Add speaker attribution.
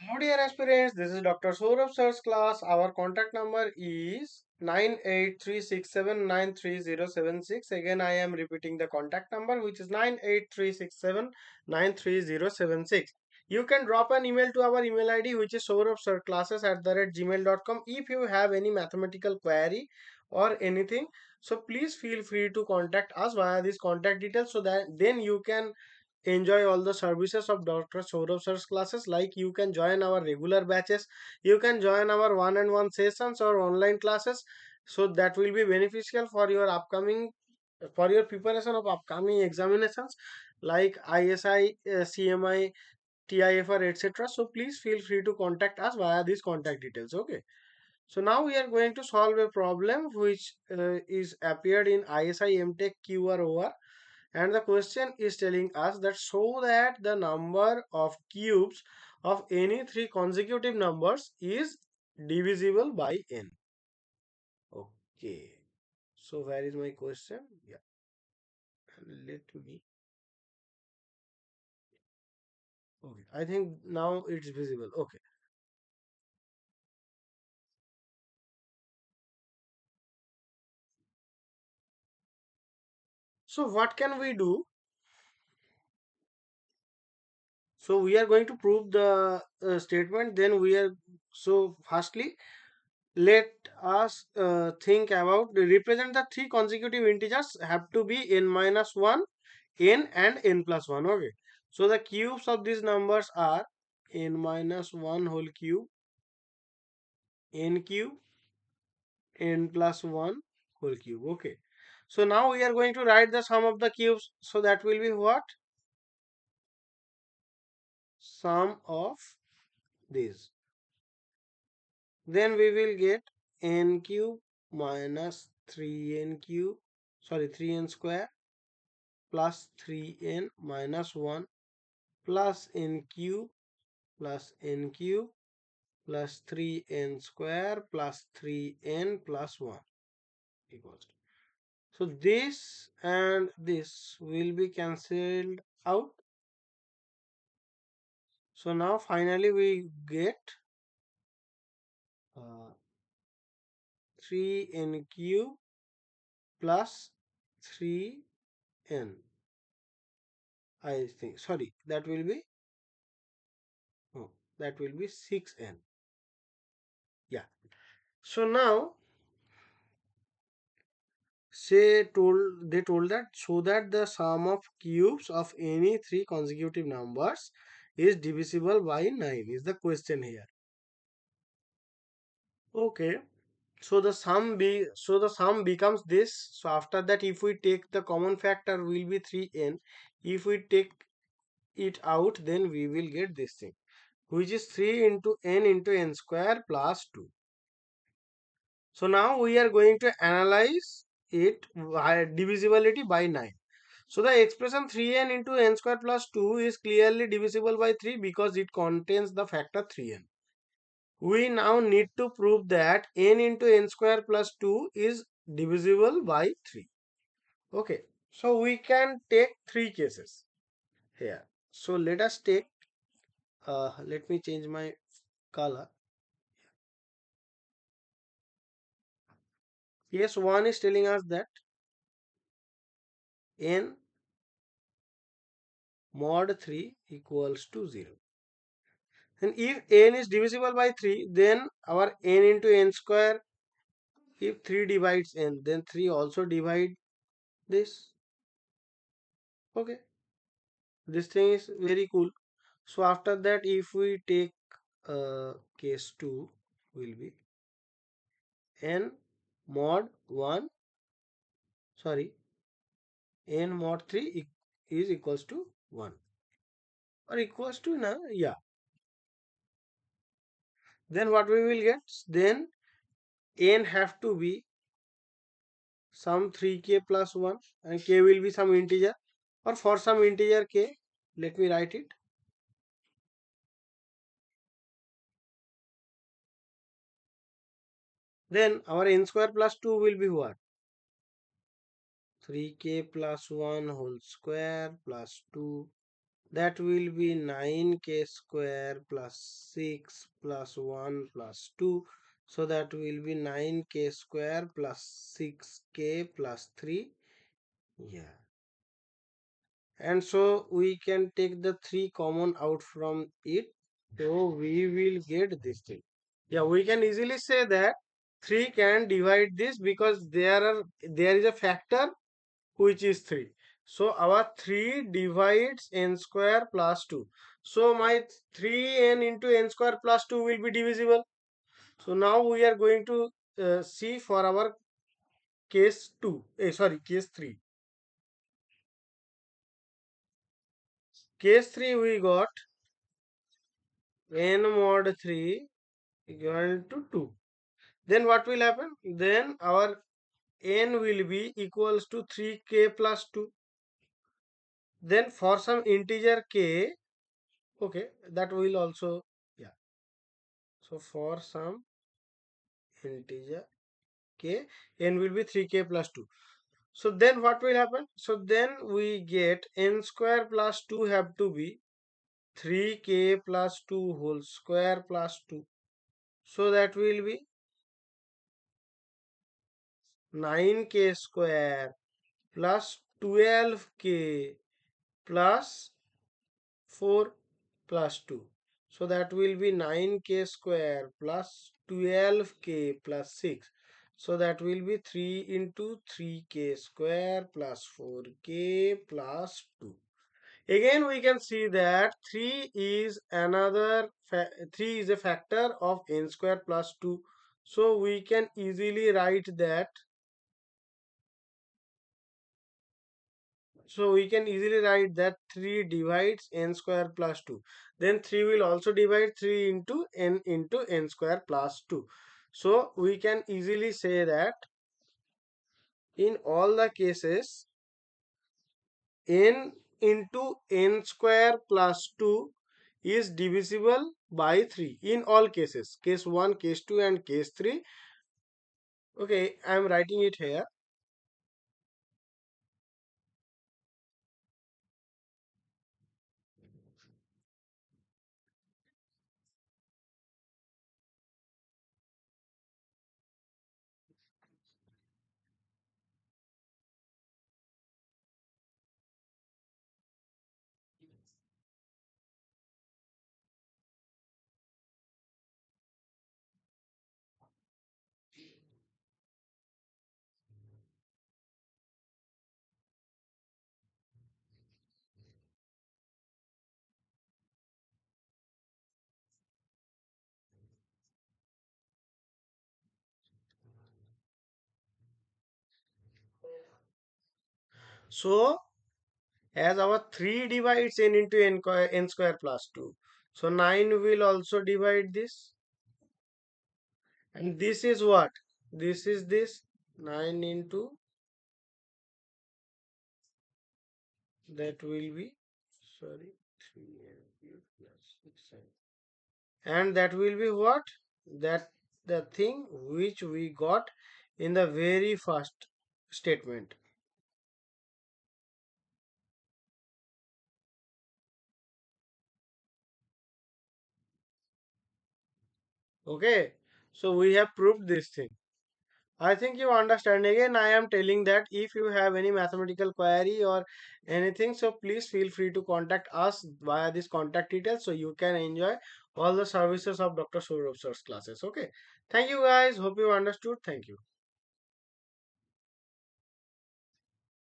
Speaker 1: Hello dear aspirants, this is Dr. Sourav sir's class. Our contact number is 9836793076. Again, I am repeating the contact number, which is 9836793076. You can drop an email to our email ID, which is souravsirclasses@gmail.com, if you have any mathematical query or anything. So please feel free to contact us via this contact details, so that then you can enjoy all the services of Dr. Sourav sir's classes. Like, you can join our regular batches, you can join our one-on-one sessions or online classes. So that will be beneficial for your upcoming, for your preparation of upcoming examinations like ISI, CMI, TIFR, etc. So please feel free to contact us via these contact details. Okay. So now we are going to solve a problem which is appeared in ISI MTech QROR, and the question is telling us that show that the number of cubes of any three consecutive numbers is divisible by n. Okay. So where is my question? Yeah. Let me. Okay. I think now it's visible. Okay. So what can we do? So we are going to prove the statement. Then we are, so firstly let us think about, represent the three consecutive integers have to be n minus 1, n and n plus 1. Okay, so the cubes of these numbers are n minus 1 whole cube, n cube, n plus 1 whole cube. Okay, so now we are going to write the sum of the cubes. So that will be what? Sum of these. Then we will get n cube minus 3n cube, sorry, 3n square plus 3n minus 1 plus n cube plus n cube plus 3n square plus 3n plus 1 equals to. So this and this will be cancelled out. So now finally we get 3n cube plus 3n. I think, sorry, that will be, no, that will be 6n. Yeah. So now they told that so that the sum of cubes of any three consecutive numbers is divisible by 9 is the question here. Okay. So the sum becomes this. So after that, if we take the common factor, will be 3n. If we take it out, then we will get this thing, which is 3 into n square plus 2. So now we are going to analyze it by divisibility by 9. So the expression 3n into n square plus 2 is clearly divisible by 3 because it contains the factor 3n. We now need to prove that n into n square plus 2 is divisible by 3. Okay, so we can take three cases here. So let us take, let me change my color. Case 1 is telling us that n mod 3 equals to 0. And if n is divisible by 3, then our n into n square, if 3 divides n, then 3 also divide this. Okay, this thing is very cool. So after that, if we take case 2, will be n mod 1, sorry, n mod 3 is equals to 1 or equals to, na, yeah. Then what we will get? Then n have to be some 3k plus 1, and k will be some integer, or for some integer k, let me write it. Then our n square plus 2 will be what? 3k plus 1 whole square plus 2. That will be 9k square plus 6 plus 1 plus 2. So that will be 9k square plus 6k plus 3. Yeah. And so we can take the 3 common out from it. So we will get this thing. Yeah, we can easily say that 3 can divide this because there is a factor which is 3. So our 3 divides n square plus 2. So my 3n into n square plus 2 will be divisible. So now we are going to see for our case 2. Case 3. Case 3 we got n mod 3 equal to 2. Then what will happen? Then our n will be equals to 3k plus 2. Then for some integer k, okay, that will also, yeah. So for some integer k, n will be 3k plus 2. So then what will happen? So then we get n square plus 2 have to be 3k plus 2 whole square plus 2. So that will be 9k square plus 12k plus 4 plus 2. So that will be 9k square plus 12k plus 6. So that will be 3 into 3k square plus 4k plus 2. Again we can see that 3 is another 3 is a factor of n square plus 2. So we can easily write that. So we can easily write that 3 divides n square plus 2. Then 3 will also divide 3 into n square plus 2. So we can easily say that in all the cases n into n square plus 2 is divisible by 3 in all cases. Case 1, case 2 and case 3. Okay, I am writing it here. So as our 3 divides n into n square plus 2. So 9 will also divide this. And this is what? This is this 9 into, that will be, sorry, 3 plus 6. And that will be what? That the thing which we got in the very first statement. Okay. So we have proved this thing. I think you understand. Again, I am telling that if you have any mathematical query or anything, so please feel free to contact us via this contact details so you can enjoy all the services of Dr. Sourav sir's classes. Okay. Thank you guys. Hope you understood. Thank you.